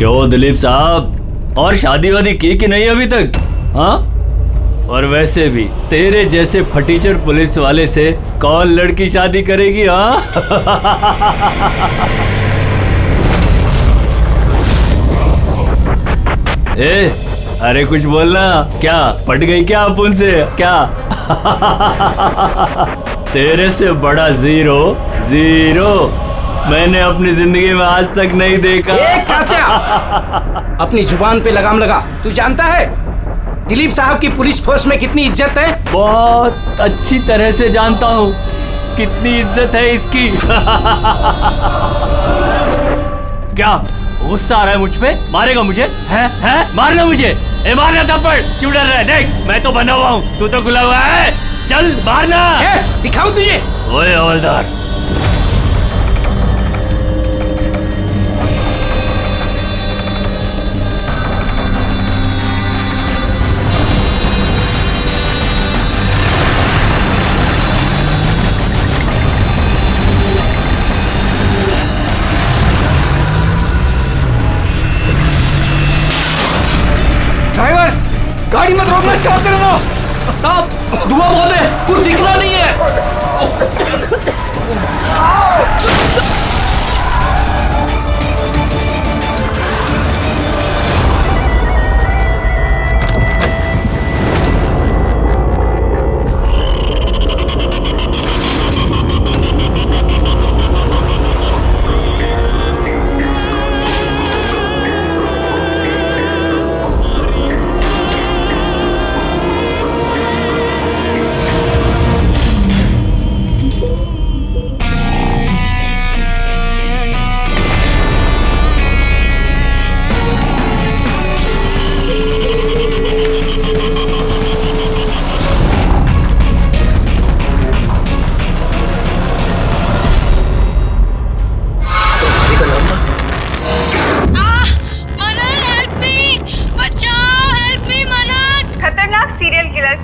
क्यों दिलीप साहब, और शादी वादी की कि नहीं अभी तक? हाँ, और वैसे भी तेरे जैसे फटीचर पुलिस वाले से कौन लड़की शादी करेगी? हाँ अरे कुछ बोलना, क्या पट गई क्या अपुन से क्या? तेरे से बड़ा जीरो मैंने अपनी जिंदगी में आज तक नहीं देखा। कात्या, अपनी जुबान पे लगाम लगा। तू जानता है दिलीप साहब की पुलिस फोर्स में कितनी इज्जत है? बहुत अच्छी तरह से जानता हूँ कितनी इज्जत है इसकी। क्या गुस्सा आ रहा है मुझ पे? मारेगा मुझे? है मारना मुझे? मारना थप्पड़, क्यों डर रहा है? देख मैं तो बना हुआ हूँ, तू तो खुला हुआ है। चल मारना। दिखाऊं तुझे? ओए हवलदार, ड्राइवर, गाड़ी मत रोकना, चलाते रहना। साहब धुआं बहुत है, कुछ दिखना नहीं है।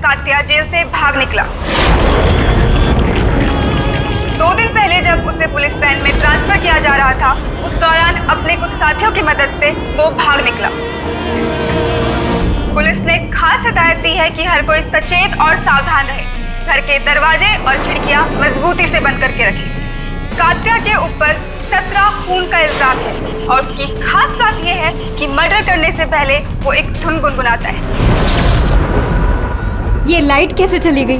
कात्या जेल से भाग निकला। 2 दिन पहले जब उसे पुलिस वैन में ट्रांसफर किया जा रहा था, उस दौरान अपने कुछ साथियों की मदद से वो भाग निकला। पुलिस ने खास हिदायत दी है कि हर कोई सचेत और सावधान रहे, घर के दरवाजे और खिड़कियां मजबूती से बंद करके रखें। कात्या के ऊपर 17 खून का इल्जाम है और उसकी खास बात यह है कि मर्डर करने से पहले वो एक धुन गुनगुनाता है। ये लाइट कैसे चली गई?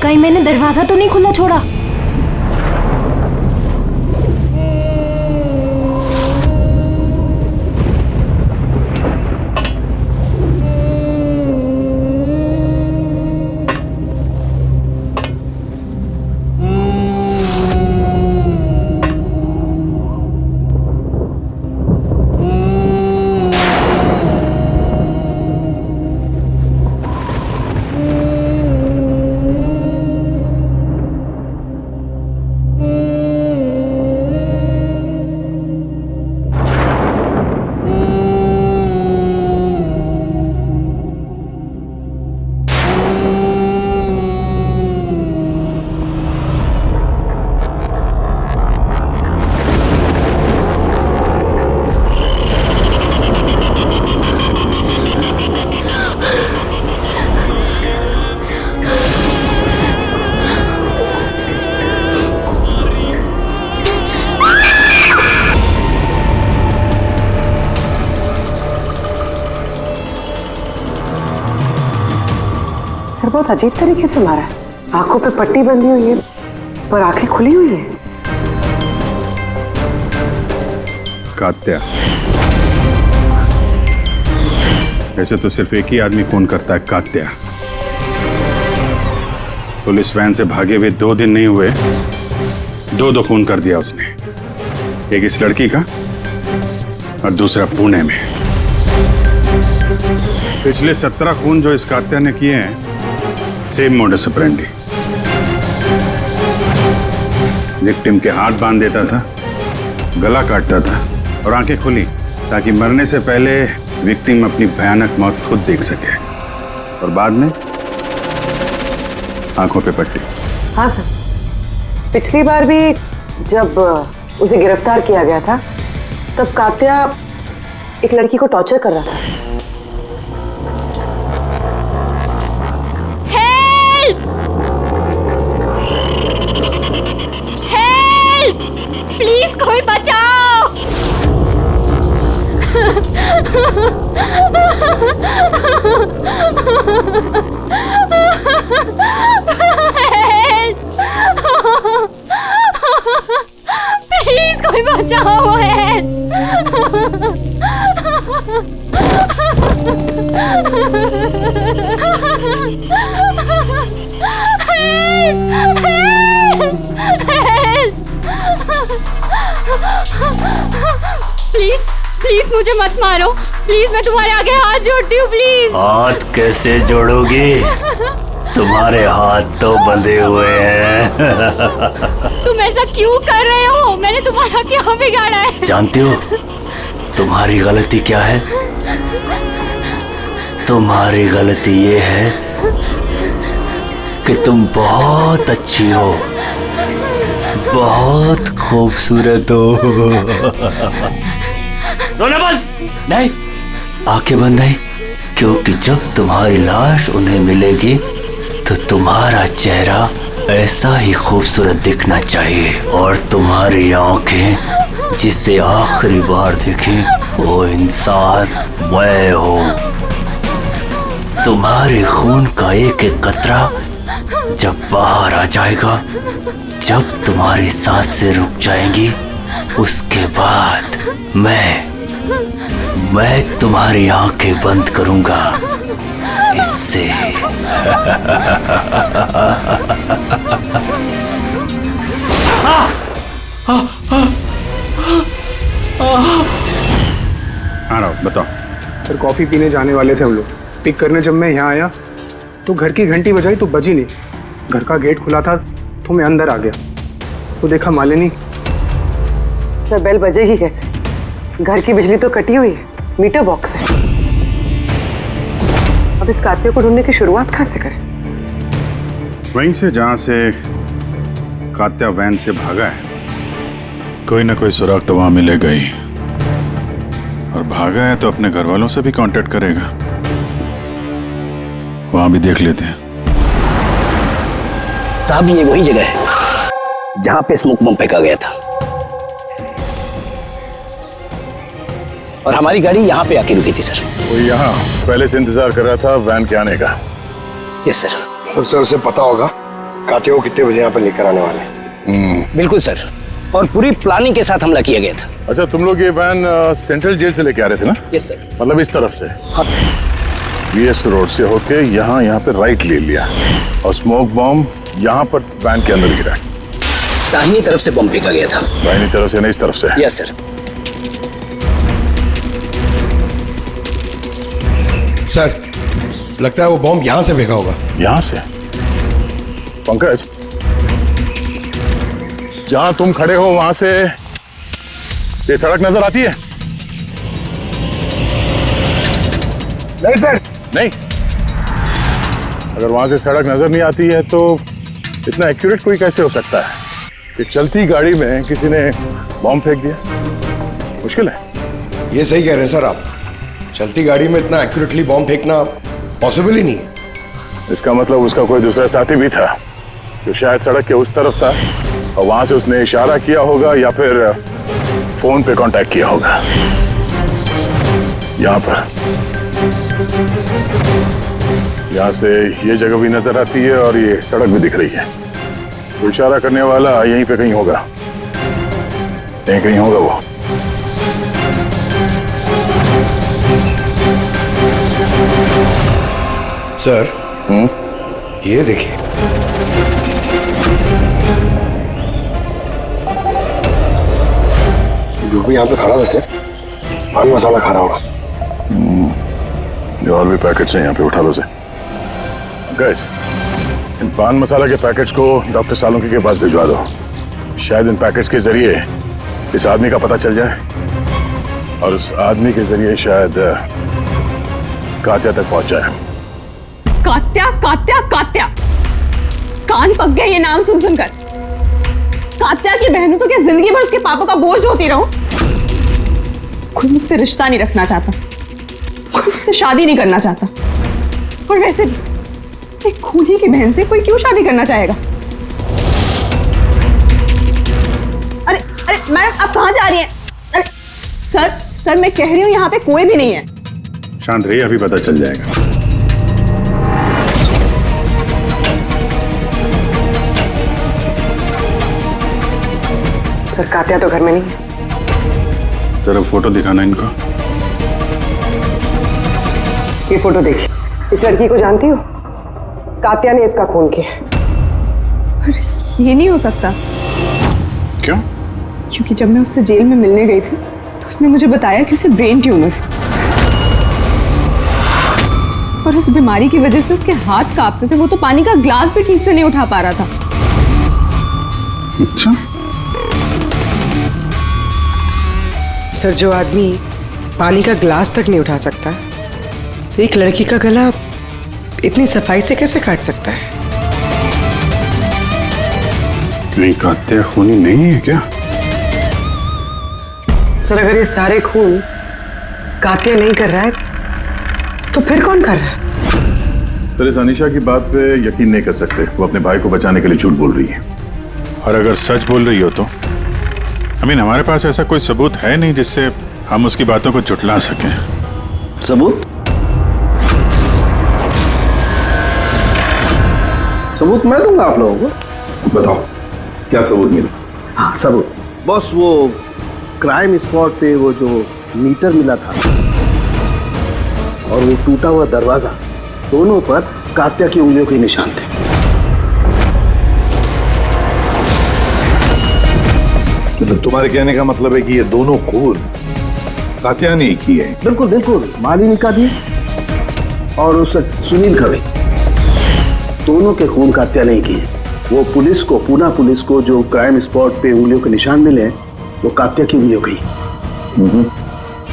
कहीं मैंने दरवाजा तो नहीं खुला छोड़ा? बहुत अजीब तरीके से मारा है। आंखों पे पट्टी बंधी हुई है पर आंखें खुली हुई है। कात्या, वैसे तो सिर्फ एक ही आदमी खून करता है, कात्या। पुलिस वैन से भागे हुए 2 दिन नहीं हुए, 2 खून कर दिया उसने। एक इस लड़की का और दूसरा पुणे में। पिछले 17 खून जो इस कात्या ने किए हैं, सेम मोडस ऑपरेंडी। विक्टिम के हाथ बांध देता था, गला काटता था और आंखें खुली ताकि मरने से पहले विक्टिम अपनी भयानक मौत खुद देख सके। और बाद में आंखों पे पट्टी। हाँ सर, पिछली बार भी जब उसे गिरफ्तार किया गया था तब कात्या एक लड़की को टॉर्चर कर रहा था। हेल्प! हेल्प! प्लीज कोई बचाओ! प्लीज कोई बचाओ! प्लीज प्लीज मुझे मत मारो, प्लीज मैं तुम्हारे आगे हाथ जोड़ती हूँ, प्लीज। हाथ कैसे जोड़ोगी? तुम्हारे हाथ तो बंधे हुए हैं। तुम ऐसा क्यों कर रहे हो? मैंने तुम्हारा क्या बिगाड़ा है? जानती हो तुम्हारी गलती क्या है? तुम्हारी गलती ये है कि तुम बहुत अच्छी हो, बहुत खूबसूरत हो। रोना बंद नहीं, आंखें बंद नहीं, क्योंकि जब तुम्हारी लाश उन्हें मिलेगी तो तुम्हारा चेहरा ऐसा ही खूबसूरत दिखना चाहिए और तुम्हारी आंखें जिसे आखिरी बार देखी वो इंसान मैं हूँ। तुम्हारे खून का एक एक कतरा जब बाहर आ जाएगा, जब तुम्हारी सांसें रुक जाएंगी, उसके बाद मैं तुम्हारी आंखें बंद करूंगा। इससे हाँ राव, बताओ। सर कॉफ़ी पीने जाने वाले थे हम लोग। पिक करने जब मैं यहाँ आया तो घर की घंटी बजाई तो बजी नहीं। घर का गेट खुला था तो मैं अंदर आ गया तो देखा मालिनी। तो बेल बजेगी कैसे? घर की बिजली तो कटी हुई है, मीटर बॉक्स है। अब इस कात्या को ढूंढने की शुरुआत कहाँ से करें? वहीं से जहां से कात्या वैन से भागा है। कोई ना कोई सुराग तो वहां मिलेगा ही, और भागा है तो अपने घर वालों से भी कांटेक्ट करेगा। वहां भी देख लेते हैं। साहब ये वही जगह है जहां पे स्मोक बम फेंका गया था और हमारी गाड़ी यहाँ पे आके रुकी थी सर। वो यहाँ पहले से इंतजार कर रहा था वैन के आने का। Yes sir. तो सर उसे पता होगा कात्या को कितने बजे यहाँ पर लेकर आने वाले। बिल्कुल सर, और पूरी प्लानिंग के साथ हमला किया गया था। अच्छा, तुम लोग ये वैन सेंट्रल जेल से लेके आ रहे थे ना? Yes sir. मतलब इस तरफ से? हाँ। बीएस रोड से होके यहाँ पे राइट ले लिया और स्मोक बॉम्ब यहाँ पर वैन के अंदर गिरा। दाहिनी तरफ से बम फेंका गया था। दाहिनी तरफ से नहीं, इस तरफ से? Yes sir. सर लगता है वो बॉम्ब यहाँ से फेंका होगा। यहाँ से? पंकज, जहां तुम खड़े हो वहां से ये सड़क नजर आती है? नहीं सर। नहीं? अगर वहां से सड़क नजर नहीं आती है तो इतना एक्यूरेट कोई कैसे हो सकता है कि चलती गाड़ी में किसी ने बॉम्ब फेंक दिया? मुश्किल है। ये सही कह रहे हैं सर आप, चलती गाड़ी में इतना एक्यूरेटली बॉम्ब फेंकना पॉसिबल ही नहीं है। इसका मतलब उसका कोई दूसरा साथी भी था जो शायद सड़क के उस तरफ था और वहां से उसने इशारा किया होगा या फिर फोन पे कांटेक्ट किया होगा। यहाँ पर, यहाँ से ये जगह भी नजर आती है और ये सड़क भी दिख रही है। तो इशारा करने वाला यहीं पे कहीं होगा, यहीं कहीं होगा वो। सर ये देखिए, जो भी यहाँ पे खड़ा था सर पान मसाला खा रहा होगा। ये और भी पैकेट्स हैं यहाँ पे, उठा लो से। गाइस, इन पान मसाला के पैकेट्स को डॉक्टर सालुंकी के पास भिजवा दो। शायद इन पैकेट्स के जरिए इस आदमी का पता चल जाए और उस आदमी के जरिए शायद कात्या तक पहुंच जाए। कात्या कात्या कात्या, कान पक गए ये नाम सुन सुनकर। कात्या की बहन हूं तो क्या जिंदगी भर उसके पापा का बोझ होती रहूं? कोई मुझसे रिश्ता नहीं रखना चाहता, कोई मुझसे शादी नहीं करना चाहता। और वैसे भी एक खूनी की बहन से कोई क्यों शादी करना चाहेगा? अरे अरे मैडम, आप कहां जा रही हैं? अरे सर मैं कह रही हूं यहाँ पे कोई भी नहीं है। शांत रहिए, अभी पता चल जाएगा। सर कात्या तो घर में नहीं है। जरा फोटो दिखाना इनको। ये फोटो देखिए। इस लड़की को जानती हो? कात्या ने इसका खून किया। ये नहीं हो सकता। क्यों? क्योंकि जब मैं उससे जेल में मिलने गई थी तो उसने मुझे बताया कि उसे ब्रेन ट्यूमर है और उस बीमारी की वजह से उसके हाथ कांपते थे। वो तो पानी का ग्लास भी ठीक से नहीं उठा पा रहा था। अच्छा। सर, जो आदमी पानी का ग्लास तक नहीं उठा सकता, एक लड़की का गला इतनी सफाई से कैसे काट सकता है? नहीं, कात्या खूनी नहीं है क्या? सर, अगर ये सारे खून कात्या नहीं कर रहा है तो फिर कौन कर रहा है? सर, इस अनीशा की बात पे यकीन नहीं कर सकते। वो अपने भाई को बचाने के लिए झूठ बोल रही है। और अगर सच बोल रही हो तो हमारे पास ऐसा कोई सबूत है नहीं जिससे हम उसकी बातों को झुठला सकें। सबूत? सबूत मैं दूंगा आप लोगों को। बताओ क्या सबूत मिला? हाँ, सबूत बॉस, वो क्राइम स्पॉट पे वो जो मीटर मिला था और वो टूटा हुआ दरवाजा, दोनों पर कात्या की उंगलियों के निशान थे। मतलब तुम्हारे कहने का मतलब है कि ये दोनों खून कात्या ने किए? बिल्कुल बिल्कुल, मालिनी का भी और उस सुनील का भी। दोनों के खून कात्या नहीं किए। वो पुलिस को, पूना पुलिस को जो क्राइम स्पॉट पे उंगलियों के निशान मिले हैं, वो कात्या की उंगलियों के ही।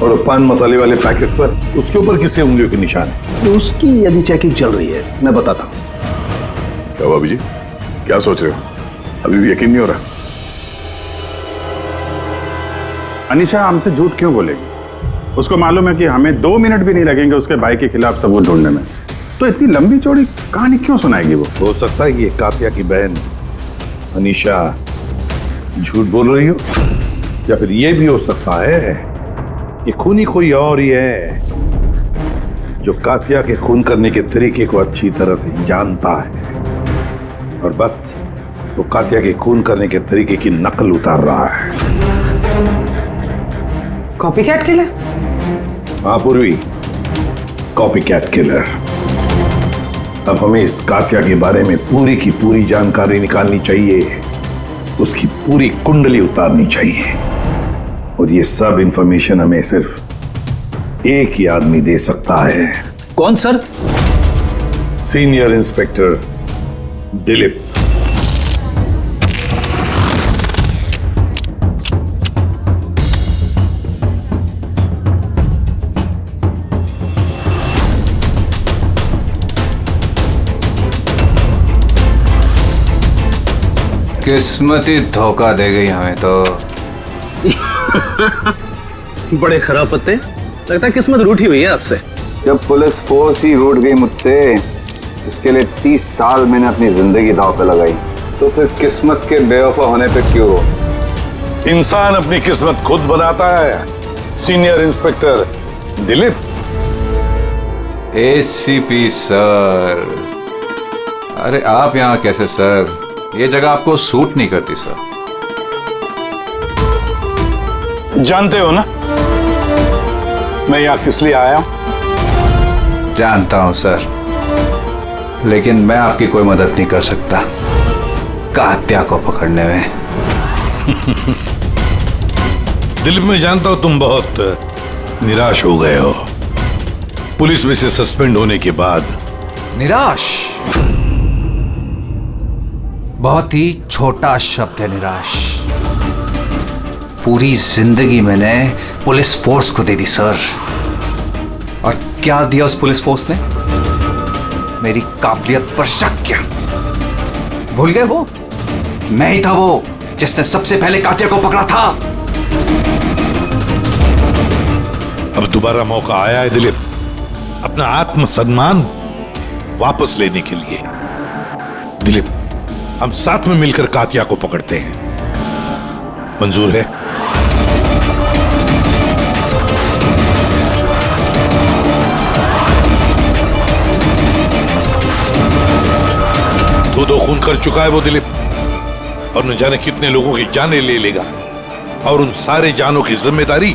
और पान मसाले वाले पैकेट पर उसके ऊपर किसके उंगलियों के निशान है? तो उसकी अभी चेकिंग चल रही है, मैं बताता हूँ। क्या हुआ अभी जी? क्या सोच रहे हो? अभी भी यकीन नहीं हो रहा? अनीशा हमसे झूठ क्यों बोलेगी? उसको मालूम है कि हमें 2 मिनट भी नहीं लगेंगे उसके भाई के खिलाफ सबूत ढूंढने में। तो इतनी लंबी चौड़ी कहानी क्यों सुनाएगी वो? हो सकता है ये कात्या की बहन अनीशा झूठ बोल रही हो, या फिर ये भी हो सकता है ये खूनी कोई और ही है जो कात्या के खून करने के तरीके को अच्छी तरह से जानता है और बस वो कात्या के खून करने के तरीके की नकल उतार रहा है। Copycat killer? हाँ पूर्वी, कॉपीकैट किलर। अब हमें इस कात्या के बारे में पूरी की पूरी जानकारी निकालनी चाहिए, उसकी पूरी कुंडली उतारनी चाहिए और ये सब इंफॉर्मेशन हमें सिर्फ एक ही आदमी दे सकता है। कौन सर? Senior inspector Dilip. किस्मत ही धोखा दे गई हमें तो। बड़े खराब पत्ते, लगता है किस्मत रूठी हुई है आपसे। जब पुलिस फोर्स ही रूठ गई मुझसे, इसके लिए 30 साल मैंने अपनी जिंदगी दांव पे लगाई, तो फिर किस्मत के बेवफा होने पे क्यों रो? इंसान अपनी किस्मत खुद बनाता है, senior inspector Dilip. ACP sir, अरे आप यहाँ कैसे सर? ये जगह आपको सूट नहीं करती सर। जानते हो ना मैं यहाँ किस लिए आया हूं? जानता हूं सर, लेकिन मैं आपकी कोई मदद नहीं कर सकता कात्या को पकड़ने में। दिलीप, मैं जानता हूं तुम बहुत निराश हो गए हो पुलिस में से सस्पेंड होने के बाद। निराश बहुत ही छोटा शब्द है, निराश। पूरी जिंदगी मैंने पुलिस फोर्स को दे दी सर। और क्या दिया उस पुलिस फोर्स ने? मेरी काबिलियत पर शक किया। भूल गए वो? मैं ही था वो जिसने सबसे पहले कातिया को पकड़ा था। अब दोबारा मौका आया है दिलीप अपना आत्मसम्मान वापस लेने के लिए। दिलीप, हम साथ में मिलकर कातिया को पकड़ते हैं, मंजूर है? दो खून कर चुका है वो दिलीप, और न जाने कितने लोगों की जानें ले लेगा, और उन सारे जानों की जिम्मेदारी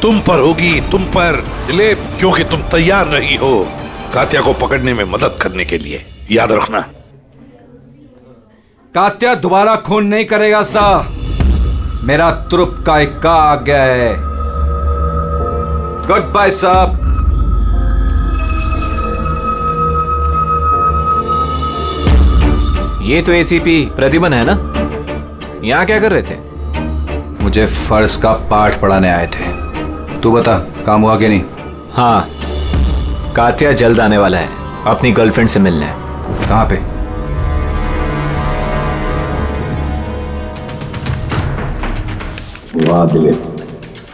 तुम पर होगी, तुम पर दिलीप, क्योंकि तुम तैयार नहीं हो कातिया को पकड़ने में मदद करने के लिए। याद रखना। कात्या दोबारा खून नहीं करेगा साहब। मेरा तुरुप का इक्का आ गया है। गुड बाय साहब। ये तो एसीपी प्रद्युमन है ना? यहां क्या कर रहे थे? मुझे फर्ज का पाठ पढ़ाने आए थे। तू बता, काम हुआ कि नहीं? हाँ, कातिया जल्द आने वाला है अपनी गर्लफ्रेंड से मिलने। कहां पे? वाह दिलीप,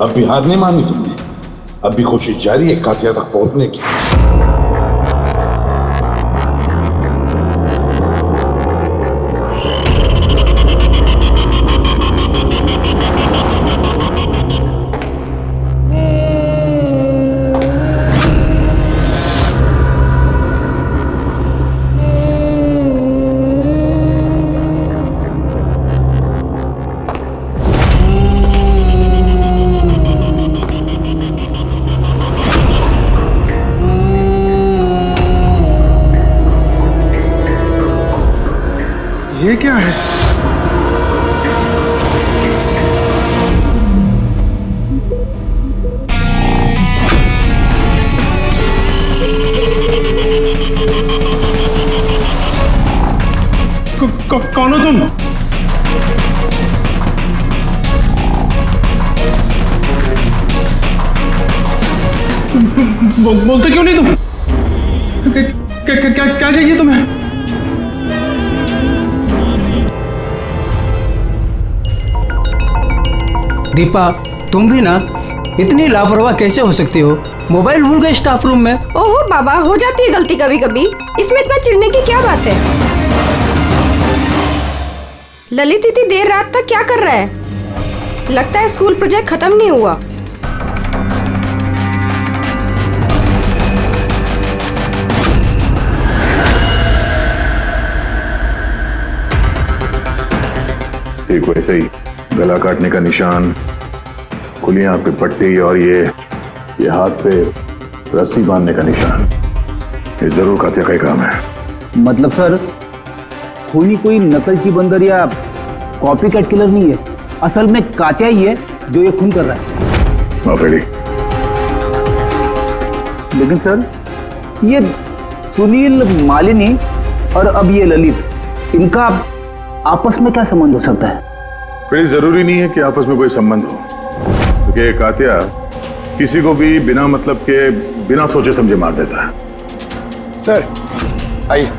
अब भी हार नहीं मानी तुमने। अब भी कोशिश जारी है कातिया तक पहुंचने की। ये क्या है? कौन हो तुम? बोलते क्यों नहीं तुम? क्या चाहिए तुम्हें? दीपा, तुम भी ना इतनी लापरवाह कैसे हो सकती हो? मोबाइल भूल गए स्टाफ रूम में। ओहो बाबा, हो जाती है गलती कभी कभी, इसमें इतना चिढ़ने की क्या बात है? ललित इतनी देर रात तक क्या कर रहा है? लगता है स्कूल प्रोजेक्ट खत्म नहीं हुआ। एक वैसे ही गला काटने का निशान, खुली आंख पे पट्टी, और ये हाथ पे रस्सी बांधने का निशान। ये जरूर कातिया का ही काम है। मतलब सर, खूनी कोई नकलची बंदर या कॉपी कैट किलर नहीं है, असल में कातिया ही है जो ये खून कर रहा है। माफेड़ी। लेकिन सर, ये सुनील, मालिनी और अब ये ललित, इनका आपस में क्या संबंध हो सकता है? फिर जरूरी नहीं है कि आपस में कोई संबंध हो, क्योंकि कातिया किसी को भी बिना मतलब के, बिना सोचे समझे मार देता है। सर आइए।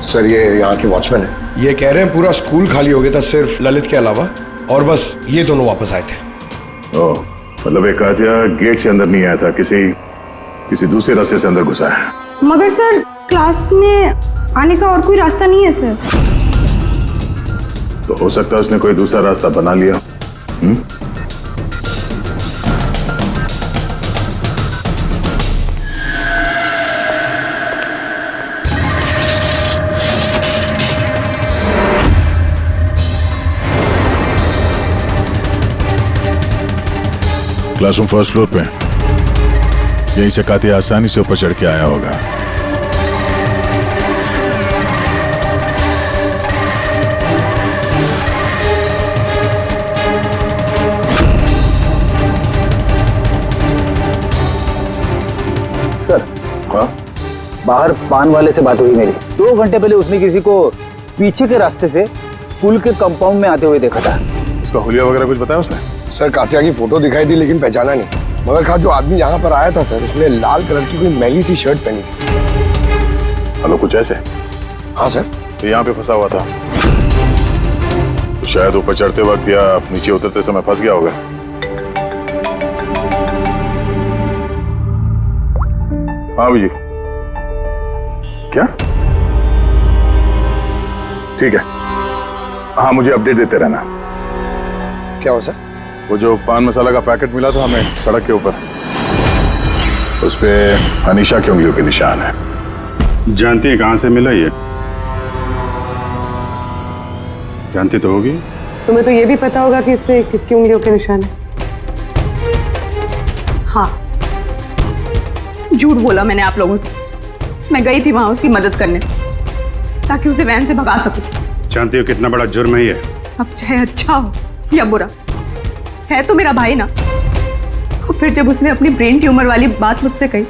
सर, ये यहाँ के वॉचमैन है। ये कह रहे हैं पूरा स्कूल खाली हो गया था सिर्फ ललित के अलावा, और बस ये दोनों वापस आए थे। ओह, मतलब एक कातिया गेट से अंदर नहीं आया था, किसी दूसरे रास्ते से अंदर घुसा है। मगर सर, क्लास में आने का और कोई रास्ता नहीं है सर। तो हो सकता है उसने कोई दूसरा रास्ता बना लिया। क्लासरूम फर्स्ट फ्लोर पे, यहीं से कातिया आसानी से ऊपर चढ़ के आया होगा। सर, बाहर पान वाले से बात हुई मेरी। 2 घंटे पहले उसने किसी को पीछे के रास्ते से पुल के कंपाउंड में आते हुए देखा था। उसका हुलिया वगैरह कुछ बताया उसने? सर कात्या की फोटो दिखाई दी लेकिन पहचाना नहीं। मगर कहा जो आदमी यहाँ पर आया था सर, उसने लाल कलर की कोई मैली सी शर्ट पहनी थी। हेलो, कुछ ऐसे? हाँ सर। तो यहाँ पे फंसा हुआ था तो शायद ऊपर चढ़ते वक्त या नीचे उतरते समय फंस गया होगा। हाँ जी, क्या? ठीक है, हाँ मुझे अपडेट देते रहना। क्या हुआ सर? वो जो पान मसाला का पैकेट मिला था हमें सड़क के ऊपर, उस पे अनीशा की उंगलियों के निशान है। जानती है कहां से मिला ये? जानती तो होगी। तुम्हें तो ये भी पता होगा कि इससे किसकी उंगलियों के निशान है। हाँ, झूठ बोला मैंने आप लोगों से। मैं गई थी वहां उसकी मदद करने ताकि उसे वैन से भगा सकूं। जानती हो कितना बड़ा जुर्म है ये? अब चाहे अच्छा हो या बुरा, है तो मेरा भाई ना। और फिर जब उसने अपनी ब्रेन ट्यूमर वाली बात मुझसे कही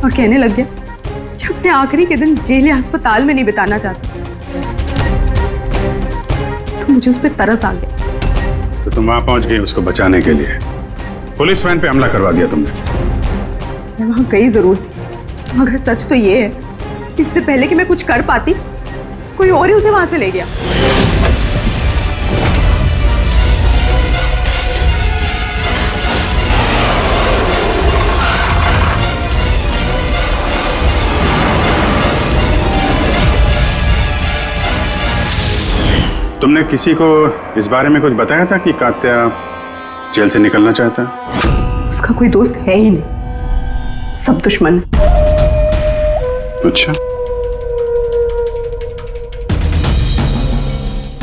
और कहने लग गया कि अपने आखिरी के दिन जेल या अस्पताल में नहीं बिताना चाहता, तो मुझे उस पर तरस आ गया। तो तुम वहां पहुंच गई उसको बचाने के लिए, पुलिस वैन पे हमला करवा दिया तुमने। मैं वहां गई जरूर थी, मगर सच तो ये है इससे पहले कि मैं कुछ कर पाती, कोई और ही उसे वहां से ले गया। तुमने किसी को इस बारे में कुछ बताया था कि कात्या जेल से निकलना चाहता है? उसका कोई दोस्त है ही नहीं, सब दुश्मन। अच्छा,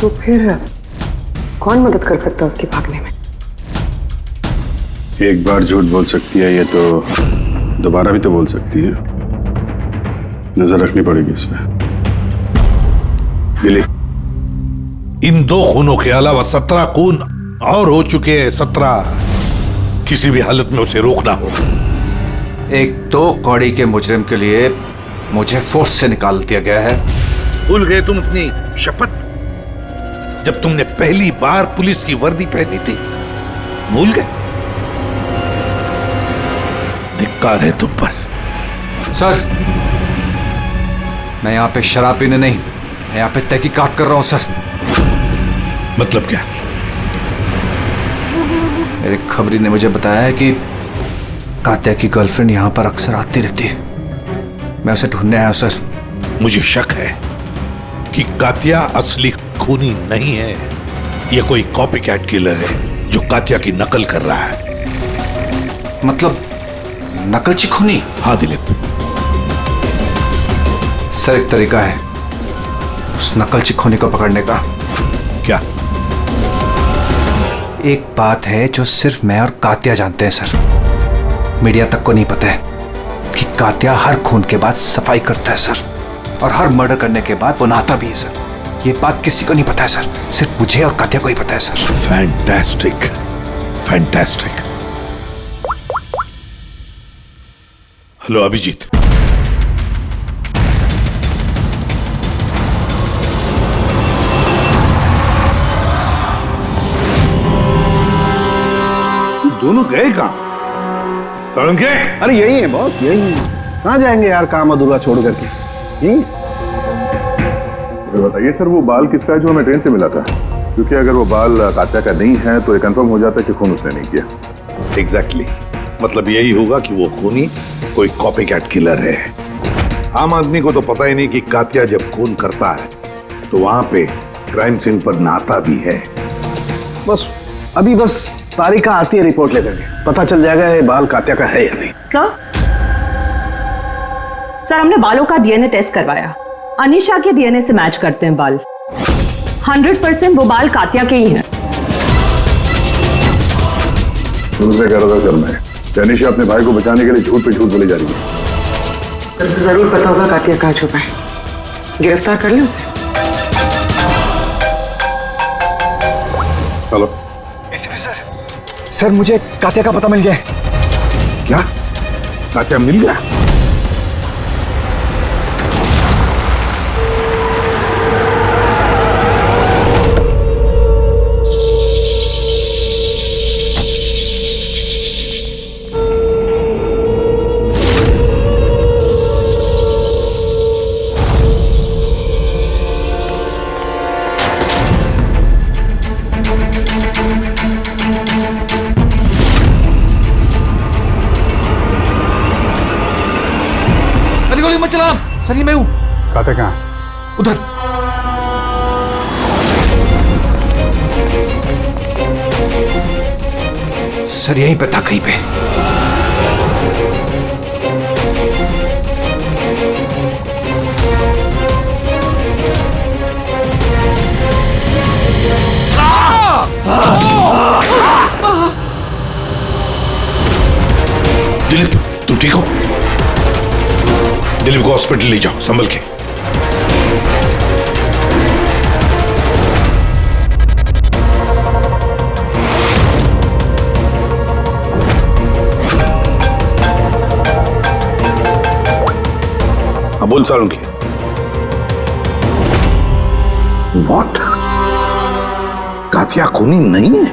तो फिर कौन मदद कर सकता है उसके भागने में? एक बार झूठ बोल सकती है ये तो दोबारा भी तो बोल सकती है। नजर रखनी पड़ेगी इस पे। दिलीप, इन 2 खूनों के अलावा 17 खून और हो चुके हैं। 17। किसी भी हालत में उसे रोकना होगा। एक 2 कौड़ी के मुजरिम के लिए मुझे फोर्स से निकाल दिया गया है। भूल गए तुम अपनी शपथ जब तुमने पहली बार पुलिस की वर्दी पहनी थी? भूल गए? धिक्कार है तुम पर। सर, मैं यहाँ पे शराब पीने नहीं, मैं यहाँ पे तहकीकात कर रहा हूँ सर। मतलब क्या? मेरे खबरी ने मुझे बताया है कि कात्या की गर्लफ्रेंड यहाँ पर अक्सर आती रहती है। मैं उसे ढूंढने आया हूं सर। मुझे शक है कि कात्या असली खूनी नहीं है। यह कोई कॉपी कैट किलर है जो कात्या की नकल कर रहा है। मतलब नकलची खूनी? हाँ दिलीप, सर एक तरीका है उस नकलची खूनी को पकड़ने का। क्या? एक बात है जो सिर्फ मैं और कात्या जानते हैं सर, मीडिया तक को नहीं पता है कि कात्या हर खून के बाद सफाई करता है सर, और हर मर्डर करने के बाद वो नहाता भी है सर। ये बात किसी को नहीं पता है सर, सिर्फ मुझे और कात्या को ही पता है sir. Fantastic, fantastic. Hello Abhijit, दोनों गए कहाँ? सारंगे? अरे यही है बॉस, यही है। कहाँ जाएंगे यार काम अधूरा छोड़ करके? यही। बताइए सर, वो बाल किसका है जो हमें ट्रेन से मिला था? क्योंकि अगर वो बाल कात्या का नहीं है तो ये कंफर्म हो जाता है कि खून उसने नहीं किया। एग्जैक्टली, मतलब यही होगा कि वो खूनी कोई कॉपी कैट किलर है। आम आदमी को तो पता ही नहीं कि कात्या जब खून करता है तो वहां पे क्राइम सीन पर नहाता भी है। बस अभी बस तारिका आती है रिपोर्ट लेकर के, पता चल जाएगा ये बाल कात्या का है या नहीं। सर हमने बालों का डीएनए टेस्ट करवाया, अनीशा के डीएनए से मैच करते हैं बाल। 100% वो बाल कात्या के ही हैं। तुमसे कह रहा था सर मैं, अनीशा अपने भाई को बचाने के लिए झूठ पे झूठ बोली जा रही है। उसे जरूर पता होगा कात्या कहाँ छुपा है, गिरफ्तार कर ले उसे। हेलो एसीपी सर, सर मुझे कात्या का पता मिल गया है। क्या? कात्या मिल गया? सर ये मैं हूँ। कात्या कहाँ? उधर। सर यहीं पे था कहीं पे। दिलीप तुम ठीक हो? दिलीप को हॉस्पिटल ले जाओ संभल के। हाँ बोल सालुंकी। व्हाट? कात्या खूनी नहीं है?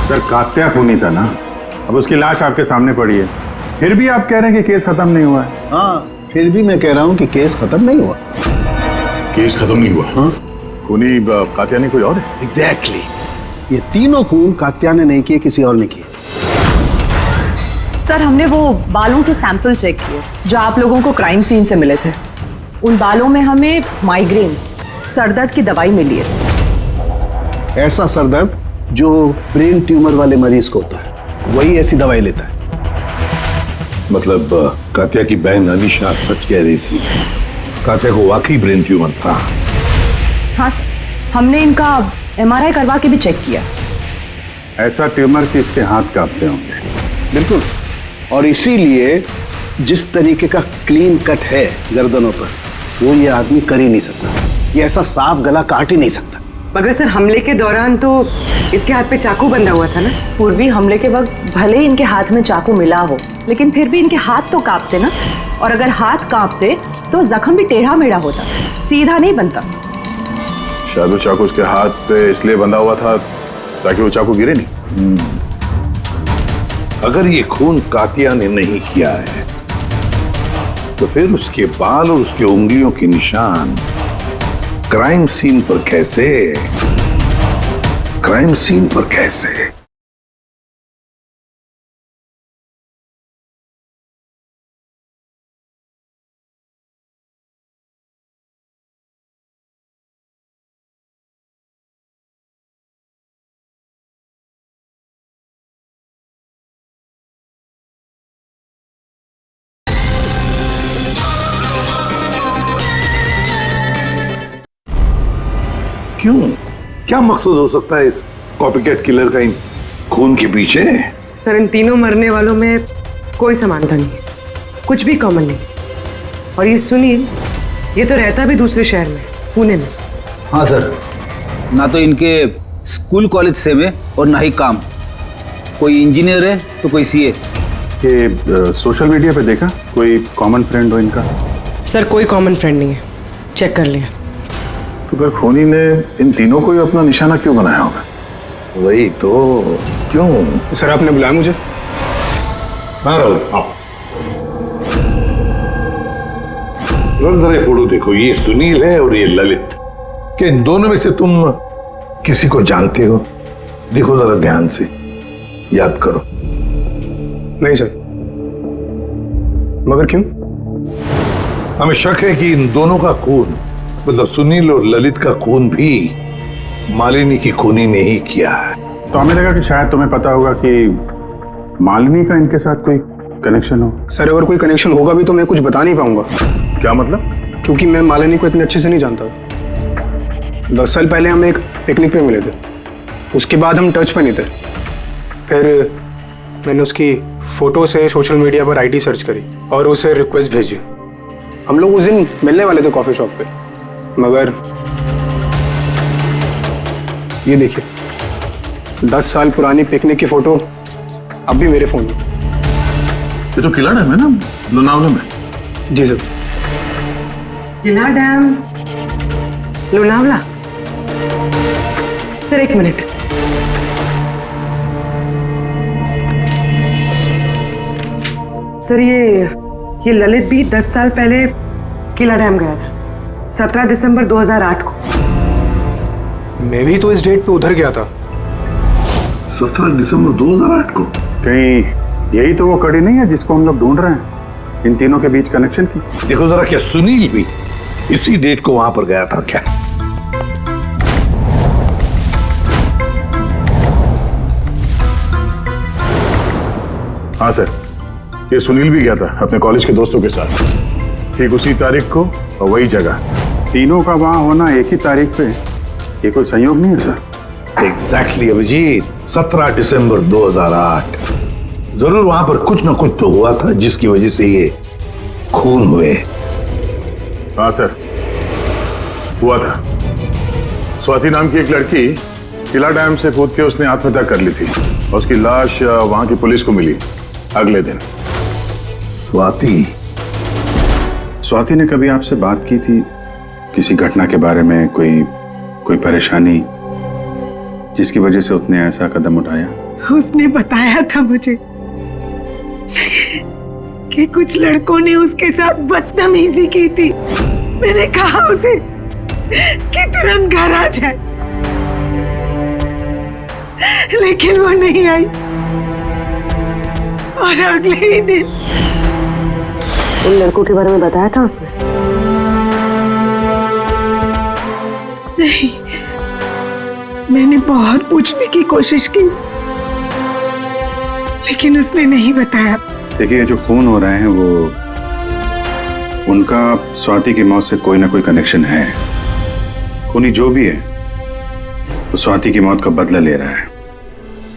सर कात्या खूनी था ना, अब उसकी लाश आपके सामने पड़ी है, फिर भी आप कह रहे हैं कि केस खत्म नहीं हुआ है। हाँ, फिर भी मैं कह रहा हूँ कि केस खत्म नहीं हुआ। केस खत्म नहीं हुआ? हाँ, खूनी कात्या नहीं कोई और है? एग्जैक्टली। ये तीनों खून कात्या ने नहीं किए, किसी और ने किए। सर हमने वो बालों के सैंपल चेक किए जो आप लोगों को क्राइम सीन से मिले थे। उन बालों में हमें माइग्रेन, सरदर्द की दवाई मिली है। ऐसा सरदर्द जो ब्रेन ट्यूमर वाले मरीज को होता है, वही ऐसी दवाई लेता है। मतलब कात्या की बहन अनीशा सच कह रही थी, कात्या को वाकई ब्रेन ट्यूमर था। हाँ सर, हमने इनका MRI करवा के भी चेक किया। ऐसा ट्यूमर कि इसके हाथ कांपते होंगे। बिल्कुल, और इसीलिए जिस तरीके का क्लीन कट है गर्दनों पर, वो ये आदमी कर ही नहीं सकता। ये ऐसा साफ गला काट ही नहीं सकता। मगर सर हमले के दौरान तो इसके हाथ पे चाकू बंधा हुआ था ना। पूर्वी हमले के वक्त भले ही इनके हाथ में चाकू मिला हो, लेकिन फिर भी इनके हाथ तो कांपते ना, और अगर हाथ कांपते तो जख्म भी टेढ़ा मेढ़ा होता, सीधा नहीं बनता। शायद वो चाकू उसके हाथ पे इसलिए बंधा हुआ था ताकि वो चाकू गिरे नहीं। अगर ये खून कात्या ने नहीं किया है तो फिर उसके बाल और उसके उंगलियों के निशान क्राइम सीन पर कैसे? क्राइम सीन पर कैसे? क्यों? क्या मकसद हो सकता है इस कॉपीकैट किलर का इन खून के पीछे? सर इन तीनों मरने वालों में कोई समानता नहीं है, कुछ भी कॉमन नहीं। और ये सुनील, ये तो रहता भी दूसरे शहर में, पुणे में। हाँ सर, ना तो इनके स्कूल कॉलेज सेम है और ना ही काम। कोई इंजीनियर है तो कोई CA। ये सोशल मीडिया पे देखा कोई कॉमन फ्रेंड हो इनका? सर कोई कॉमन फ्रेंड नहीं है, चेक कर लिया। तो फिर खूनी ने इन तीनों को ही अपना निशाना क्यों बनाया होगा? वही तो, क्यों? सर आपने बुलाया मुझे? हाँ राहुल, आओ। जरा ये फोटो देखो, ये सुनील है और ये ललित। क्या इन दोनों में से तुम किसी को जानते हो? देखो जरा ध्यान से, याद करो। नहीं सर। मगर क्यों? हमें शक है कि इन दोनों का खून, मतलब सुनील और ललित का खून भी मालिनी की खूनी ने ही किया है। तो हमें लगा कि शायद तुम्हें पता होगा कि मालिनी का इनके साथ कोई कनेक्शन हो। सर अगर कोई कनेक्शन होगा भी तो मैं कुछ बता नहीं पाऊंगा। क्या मतलब? क्योंकि मैं मालिनी को इतने अच्छे से नहीं जानता। 10 साल पहले हम एक पिकनिक पे मिले थे, उसके बाद हम टच पे नहीं थे। फिर मैंने उसकी फोटो से सोशल मीडिया पर ID सर्च करी और उसे रिक्वेस्ट भेजी। हम लोग उस दिन मिलने वाले थे कॉफी शॉप पे, मगर ये देखिए 10 साल पुरानी पिकनिक की फोटो अब भी मेरे फोन में। ये तो किला डैम है ना, लोनावला में? जी सर। किला डैम, लोनावला? सर एक मिनट। सर ये ललित भी 10 साल पहले किला डैम गया था, 17 दिसंबर 2008 को। मैं भी तो इस डेट पे उधर गया था। 17 दिसंबर 2008 को? कहीं यही तो वो कड़ी नहीं है जिसको हम लोग ढूंढ रहे हैं, इन तीनों के बीच कनेक्शन की। देखो जरा, क्या सुनील भी इसी डेट को वहां पर गया था क्या? हाँ सर, ये सुनील भी गया था अपने कॉलेज के दोस्तों के साथ, ठीक उसी तारीख को और वही जगह। तीनों का वहां होना एक ही तारीख पे, ये कोई संयोग नहीं है सर? एग्जैक्टली अभिजीत, 17 दिसंबर 2008। जरूर वहां पर कुछ ना कुछ तो हुआ था जिसकी वजह से ये खून हुए। हाँ सर, हुआ था। स्वाति नाम की एक लड़की किला डैम से कूद के उसने आत्महत्या कर ली थी और उसकी लाश वहां की पुलिस को मिली अगले दिन। स्वाति ने कभी आपसे बात की थी किसी घटना के बारे में, कोई परेशानी जिसकी वजह से उसने ऐसा कदम उठाया? उसने बताया था मुझे कि कुछ लड़कों ने उसके साथ बदतमीजी की थी। मैंने कहा उसे कि तुरंत घर आ जाए, लेकिन वो नहीं आई और अगले ही दिन उन लड़कों के बारे में बताया था उसने? नहीं, मैंने बहुत पूछने की कोशिश की लेकिन उसने नहीं बताया। देखिए, जो खून हो रहे हैं वो उनका स्वाति की मौत से कोई ना कोई कनेक्शन है। खूनी जो भी है वो स्वाति की मौत का बदला ले रहा है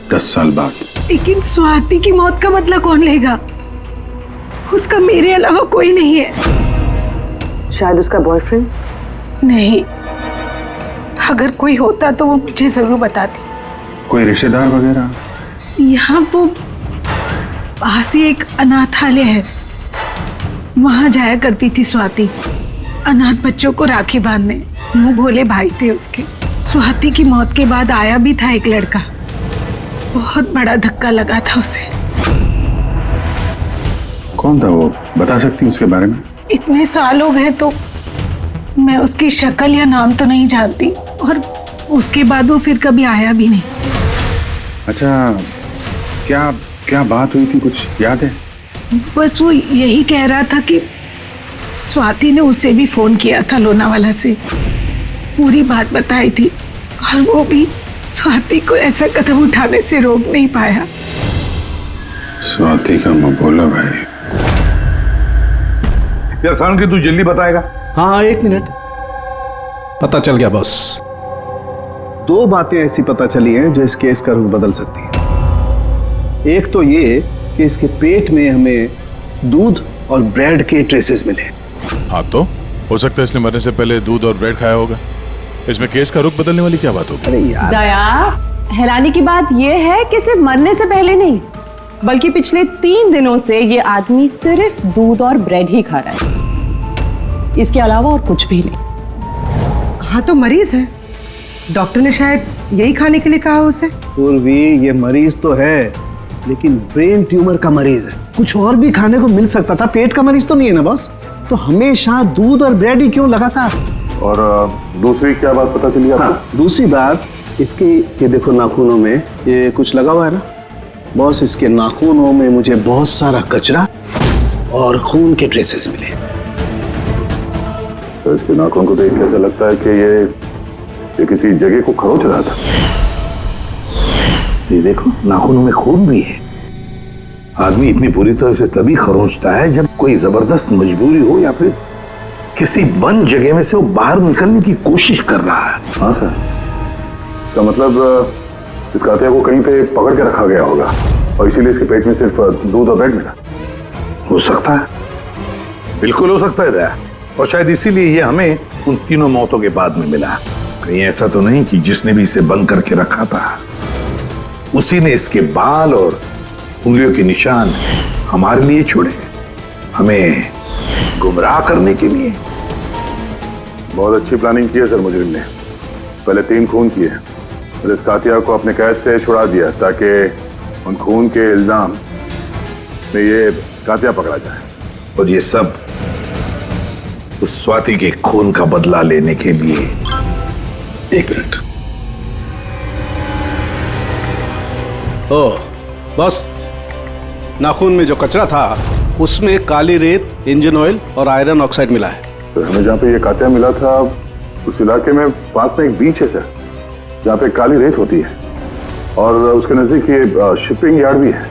10 साल बाद। लेकिन स्वाति की मौत का बदला कौन लेगा? उसका मेरे अलावा कोई नहीं है। शायद उसका बॉयफ्रेंड? नहीं, अगर कोई होता तो वो मुझे जरूर बताती। कोई रिश्तेदार वगैरह? यहाँ वो पास ही एक अनाथालय है, वहां जाया करती थी स्वाति, अनाथ बच्चों को राखी बांधने। मुंह भोले भाई थे उसके। स्वाति की मौत के बाद आया भी था एक लड़का, बहुत बड़ा धक्का लगा था उसे। कौन था वो, बता सकती उसके बारे में? इतने साल हो गए तो मैं उसकी शक्ल या नाम तो नहीं जानती, और उसके बाद वो फिर कभी आया भी नहीं। अच्छा, क्या बात हुई थी, कुछ याद है? बस वो यही कह रहा था कि स्वाति ने उसे भी फोन किया था लोनावाला से, पूरी बात बताई थी, और वो भी स्वाति को ऐसा कदम उठाने से रोक नहीं पाया। स्वाति का मबोला भाई। यार साउंड की तू जल्दी बताएगा? हाँ, 1 मिनट। पता चल गया बॉस। 2 बातें ऐसी पता चली हैं जो इस केस का रुख बदल सकती हैं। एक तो ये कि इसके पेट में हमें दूध और ब्रेड के ट्रेसेस मिले। हाँ, तो हो सकता है इसने मरने से पहले दूध और ब्रेड खाया होगा। इसमें केस का रुख बदलने वाली क्या बात होगी? अरे यार, दया, हैरानी की बात यह है कि सिर्फ मरने से पहले नहीं, बल्कि पिछले 3 दिनों से ये आदमी सिर्फ दूध और ब्रेड ही खा रहा है, इसके अलावा और कुछ भी नहीं। हाँ, तो मरीज है, डॉक्टर ने शायद यही खाने के लिए कहा उसे। पूर्वी, ये मरीज तो है, लेकिन ब्रेन ट्यूमर का मरीज है। कुछ और भी खाने को मिल सकता था, पेट का मरीज तो नहीं है ना बॉस। तो हमेशा दूध और ब्रेड ही क्यों लगातार? और दूसरी क्या बात पता चली आपको? हाँ, दूसरी बात इसकी, ये देखो नाखूनों में ये कुछ लगा हुआ है ना बॉस। इसके नाखूनों में मुझे बहुत सारा कचरा और खून के ट्रेसेस मिले। तो इसके नाखून को देख के ऐसा लगता है कि ये किसी जगह को खरोच रहा था। ये देखो, नाखूनों में खून भी है। आदमी इतनी बुरी तरह से तभी खरोंचता है जब कोई जबरदस्त मजबूरी हो या फिर किसी बंद जगह में से वो बाहर निकलने की कोशिश कर रहा है। हाँ सर, का मतलब इस कातिया को कहीं पे पकड़ के रखा गया होगा और इसीलिए इसके पेट में सिर्फ दूध और ब्रेड मिला। हो सकता है, बिल्कुल हो सकता है दया, और शायद इसीलिए ये हमें उन तीनों मौतों के बाद में मिला। कहीं ऐसा तो नहीं कि जिसने भी इसे बंद करके रखा था उसी ने इसके बाल और उंगलियों के निशान हमारे लिए छोड़े, हमें गुमराह करने के लिए। बहुत अच्छी प्लानिंग की है सर मुजरिम ने। पहले 3 खून किए, फिर इस कातिया को अपने कैद से छुड़ा दिया ताकि उन खून के इल्जाम में ये कातिया पकड़ा जाए। और ये सब उस स्वाति के खून का बदला लेने के लिए। 1 मिनट। ओ बॉस, नाखून में जो कचरा था उसमें काली रेत, इंजन ऑयल और आयरन ऑक्साइड मिला है। तो हमें जहाँ पे ये कात्या मिला था उस इलाके में पास में एक बीच है सर, जहाँ पे काली रेत होती है और उसके नजदीक ये शिपिंग यार्ड भी है।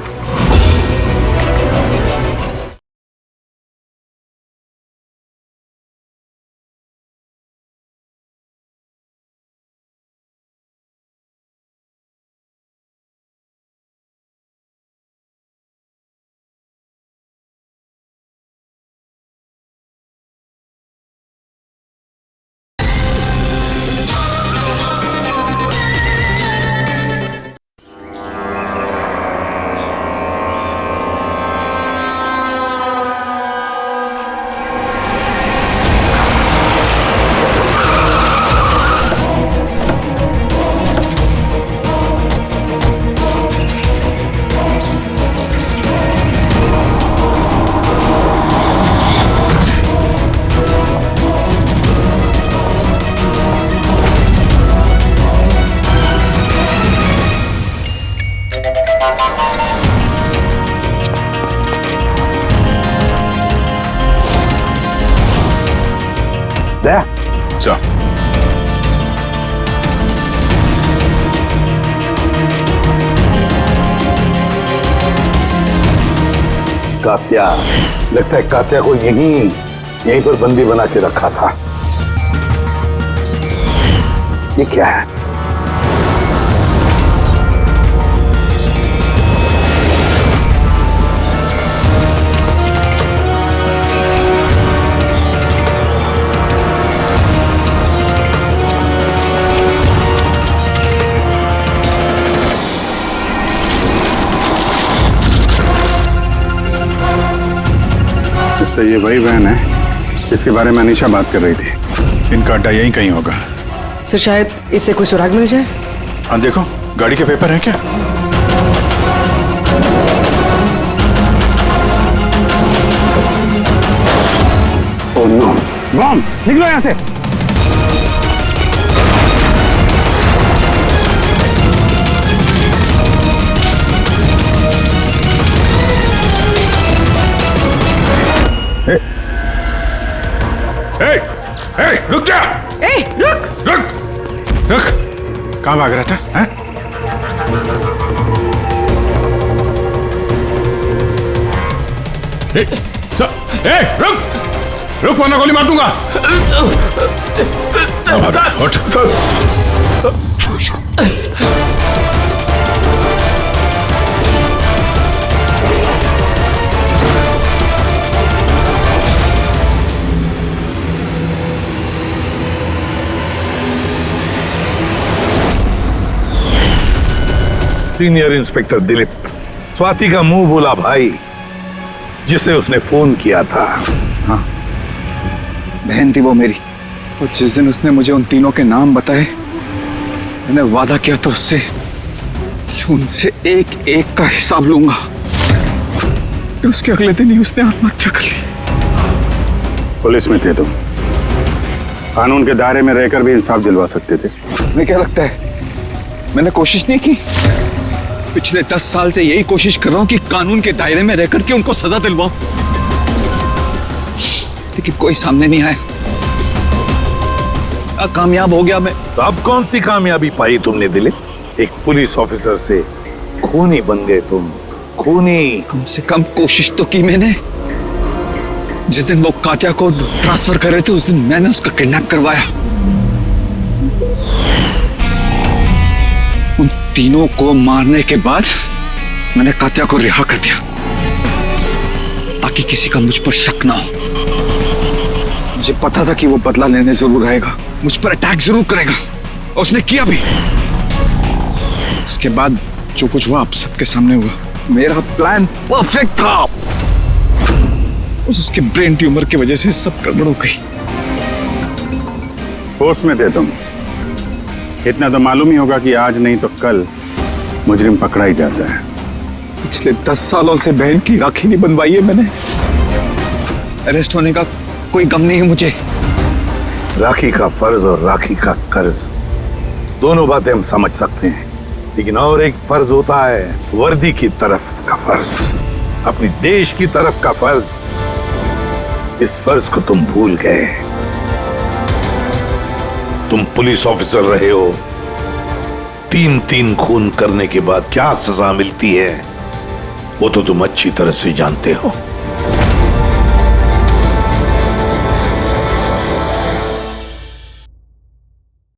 So. कात्या, लगता है कात्या को यहीं पर बंदी बना के रखा था। ये क्या है? ये वही वैन है जिसके बारे में अनीशा बात कर रही थी। इनका अड्डा यहीं कहीं होगा। सर शायद इससे कोई सुराग मिल जाए। हाँ देखो, गाड़ी के पेपर है क्या? Oh no, bomb! निकलो यहाँ से। रुक जा! रुक! रुक! कहाँ भाग रहा था? हैं? रुक वरना गोली मार दूंगा। उठ। सीनियर इंस्पेक्टर दिलीप, स्वाति का मुंह बोला भाई जिसे उसने फोन किया था। हाँ, बहन थी वो मेरी। और जिस दिन उसने मुझे उन तीनों के नाम बताए, मैंने वादा किया था उससे कि उनसे एक एक का हिसाब लूंगा। उसके अगले दिन ही उसने आत्महत्या कर ली। पुलिस में थे तुम, कानून के दायरे में रहकर भी इंसाफ दिलवा सकते थे। तुम्हें क्या लगता है मैंने कोशिश नहीं की? पिछले 10 साल से यही कोशिश कर रहा हूं कि कानून के दायरे में रहकर के उनको सजा दिलवाऊं, लेकिन कोई सामने नहीं आया। कामयाब हो गया मैं। तो अब कौन सी कामयाबी पाई तुमने दिलीप? एक पुलिस ऑफिसर से खूनी बन गए तुम, खूनी। कम से कम कोशिश तो की मैंने। जिस दिन वो कात्या को ट्रांसफर कर रहे थे उस दिन मैंने उसका किडनैप करवाया। उन तीनों को मारने के बाद मैंने कात्या को रिहा कर दिया ताकि किसी का मुझ पर शक ना हो। मुझे पता था कि वो बदला लेने जरूर आएगा, मुझ पर अटैक जरूर करेगा, और उसने किया भी। इसके बाद जो कुछ हुआ आप सबके सामने हुआ। मेरा प्लान परफेक्ट था, उसके ब्रेन ट्यूमर की वजह से सब गड़बड़ हो गई। होश में थे तुम, इतना तो मालूम ही होगा कि आज नहीं तो कल मुजरिम पकड़ा ही जाता है। पिछले 10 सालों से बहन की राखी नहीं बनवाई है मैंने। अरेस्ट होने का कोई गम नहीं है मुझे। राखी का फर्ज और राखी का कर्ज दोनों बातें हम समझ सकते हैं, लेकिन और एक फर्ज होता है वर्दी की तरफ का फर्ज। अपनी देश की तरफ का फर्ज, इस फर्ज को तुम भूल गए। तुम पुलिस ऑफिसर रहे हो, 3-3 खून करने के बाद क्या सजा मिलती है वो तो तुम अच्छी तरह से जानते हो।